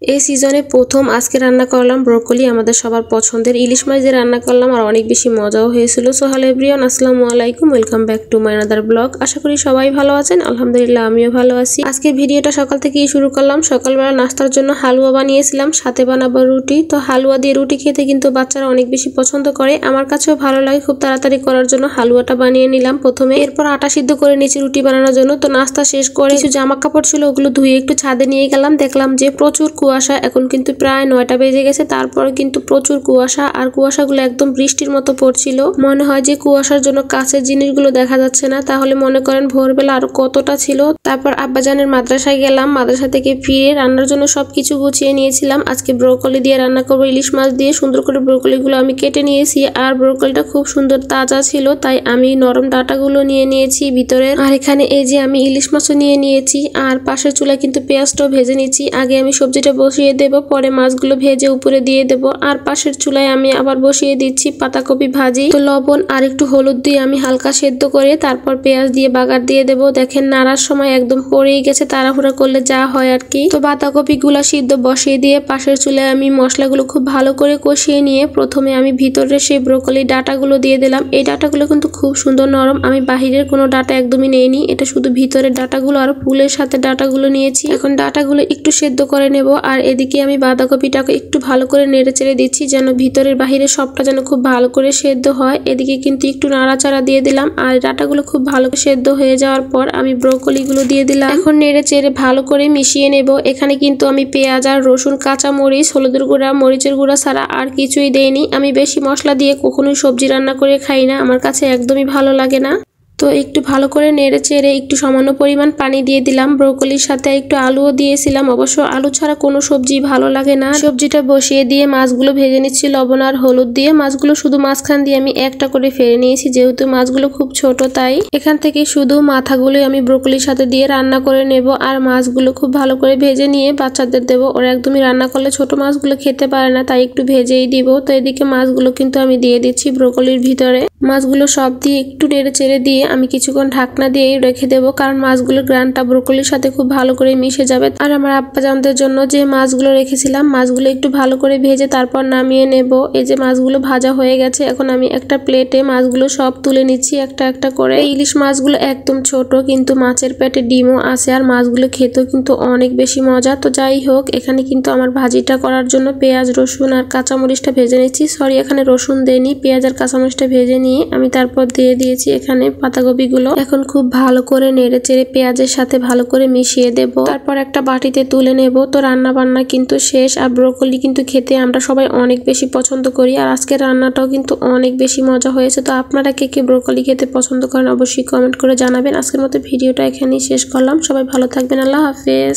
এই সিজনে প্রথম আজকে রান্না করলাম ব্রোকলি, আমাদের সবার পছন্দের ইলিশ মাছ দিয়ে রান্না করলাম আর অনেক বেশি মজাও হয়েছিল। সো হ্যালো এভরিওয়ান, আসসালামু আলাইকুম, welcome back to my another blog. আশা করি সবাই ভালো আছেন, আলহামদুলিল্লাহ আমিও ভালো আছি। আজকের ভিডিওটা সকাল থেকেই শুরু করলাম। সকালবেলা নাস্তার জন্য হালুয়া বানিয়েছিলাম, সাথে বানাবো রুটি। তো হালুয়া দিয়ে রুটি খেতে কিন্তু বাচ্চারা অনেক বেশি পছন্দ করে, আমার কাছেও ভালো লাগে। খুব তাড়াতাড়ি করার জন্য হালুয়াটা বানিয়ে নিলাম প্রথমে, এরপর আটা সিদ্ধ করে নিয়েছি রুটি বানানোর জন্য। তো নাস্তা শেষ করে কিছু জামা কাপড় ছিল, ওগুলো ধুয়ে একটু ছাদে নিয়ে গেলাম। দেখলাম যে প্রচুর কুয়াশা, এখন কিন্তু প্রায় 9টা বেজে গেছে, তারপরে কিন্তু প্রচুর কুয়াশা, আর কুয়াশাগুলো একদম বৃষ্টির মতো পড়ছিল। মনে হয় যে কুয়াশার জন্য কাছের জিনিসগুলো দেখা যাচ্ছে না, তাহলে মনে করেন ভোরবেলা আরো কতটা ছিল। তারপর আব্বাজানের মাদ্রাসায় গেলাম, মাদ্রাসা থেকে ফিরে রান্নার জন্য সবকিছু গুছিয়ে নিয়েছিলাম। আজকে ব্রোকলি দিয়ে রান্না করবো, ইলিশ মাছ দিয়ে। সুন্দর করে ব্রোকলিগুলো আমি কেটে নিয়েছি, আর ব্রোকলিটা খুব সুন্দর তাজা ছিল, তাই আমি নরম ডাটাগুলো নিয়ে নিয়েছি ভিতরে। আর এখানে এই যে আমি ইলিশ মাছও নিয়ে নিয়েছি, আর পাশের চুলায় কিন্তু পেঁয়াজটাও ভেজে নিচ্ছি। আগে আমি সবজিটা বসিয়ে দেব, পরে মাছগুলো ভেজে উপরে দিয়ে দেব। আর পাশের চুলায় আমি আবার বসিয়ে দিচ্ছি পাতাকপি ভাজি। তো লবণ আর একটু হলুদ দিয়ে আমি হালকা সেদ্ধ করে তারপর পেঁয়াজ দিয়ে বাগার দিয়ে দেব। দেখেন নাড়ার সময় একদম পড়েই গেছে, তাড়াহুড়া করলে যা হয় আর কি। তো পাতাকপি গুলা সিদ্ধ বসিয়ে দিয়ে পাশের চুলায় আমি মশলাগুলো খুব ভালো করে কষিয়ে নিয়ে প্রথমে আমি ভিতরে সেই ব্রোকলি ডাটাগুলো দিয়ে দিলাম। এই ডাটাগুলো কিন্তু খুব সুন্দর নরম, আমি বাহিরের কোনো ডাটা একদমই নেইনি, এটা শুধু ভিতরের ডাটাগুলো আর ফুলের সাথে ডাটাগুলো নিয়েছি। এখন ডাটাগুলো একটু সেদ্ধ করে নেব, আর এদিকে আমি বাঁধাকপিটাকে একটু ভালো করে নেড়ে চেড়ে দিচ্ছি, যেন ভিতরের বাহিরে সবটা যেন খুব ভালো করে সেদ্ধ হয়। এদিকে কিন্তু একটু নাড়াচাড়া দিয়ে দিলাম, আর ডাটাগুলো খুব ভালো করে সেদ্ধ হয়ে যাওয়ার পর আমি ব্রোকলিগুলো দিয়ে দিলাম। এখন নেড়ে চেড়ে ভালো করে মিশিয়ে নেব। এখানে কিন্তু আমি পেঁয়াজ আর রসুন, কাঁচা মরিচ, হলুদের গুঁড়া, মরিচের গুঁড়া ছাড়া আর কিছুই দেইনি। আমি বেশি মশলা দিয়ে কখনোই সবজি রান্না করে খাই না, আমার কাছে একদমই ভালো লাগে না। তো একটু ভালো করে নেড়ে চেড়ে একটু সামান্য পরিমাণ পানি দিয়ে দিলাম। ব্রোকলির সাথে একটু আলুও দিয়েছিলাম, অবশ্য আলু ছাড়া কোনো সবজি ভালো লাগে না। সবজিটা বসিয়ে দিয়ে মাছগুলো ভেজে নিচ্ছি লবণ আর হলুদ দিয়ে। মাছগুলো শুধু মাঝখান দিয়ে আমি একটা করে ফেলে নিয়েছি, যেহেতু মাছগুলো খুব ছোট, তাই এখান থেকে শুধু মাথাগুলোই আমি ব্রোকলির সাথে দিয়ে রান্না করে নেব। আর মাছগুলো খুব ভালো করে ভেজে নিয়ে বাচ্চাদের দেবো, ওরা একদমই রান্না করলে ছোট মাছগুলো খেতে পারে না, তাই একটু ভেজেই দিব। তো এদিকে মাছগুলো কিন্তু আমি দিয়ে দিচ্ছি ব্রোকলির ভিতরে। মাছগুলো সব দিয়ে একটু নেড়ে চেড়ে দিয়ে আমি কিছুক্ষণ ঢাকনা দিয়ে রেখে দেবো, কারণ মাছগুলোর গ্রানটা ব্রোকলির সাথে খুব ভালো করে মিশে যাবে। আর আমার আব্বাজানদের জন্য যে মাছগুলো রেখেছিলাম, মাছগুলো একটু ভালো করে ভেজে তারপর নামিয়ে নেব। এই যে মাছগুলো ভাজা হয়ে গেছে, এখন আমি একটা প্লেটে মাছগুলো সব তুলে নিচ্ছি একটা একটা করে। ইলিশ মাছগুলো একদম ছোট, কিন্তু মাছের পেটে ডিমও আছে, আর মাছগুলো খেতেও কিন্তু অনেক বেশি মজা। তো যাই হোক, এখানে কিন্তু আমার ভাজিটা করার জন্য পেঁয়াজ, রসুন আর কাঁচামরিচটা ভেজে নিচ্ছি। সরি, এখানে রসুন দেইনি, পেঁয়াজ আর কাঁচামরিচটা ভেজে নিয়ে আমি তারপর দিয়ে দিয়েছি এখানে পাতাকপিগুলো। এখন খুব ভালো করে নেড়ে চেড়ে পেঁয়াজের সাথে ভালো করে মিশিয়ে দেব, তারপর একটা বাটিতে তুলে নেব। তো রান্না বান্না কিন্তু শেষ, আর ব্রোকলি কিন্তু খেতে আমরা সবাই অনেক বেশি পছন্দ করি, আর আজকের রান্নাটাও কিন্তু অনেক বেশি মজা হয়েছে। তো আপনারা কে কে ব্রোকলি খেতে পছন্দ করেন অবশ্যই কমেন্ট করে জানাবেন। আজকের মতো ভিডিওটা এখানেই শেষ করলাম, সবাই ভালো থাকবেন, আল্লাহ হাফেজ।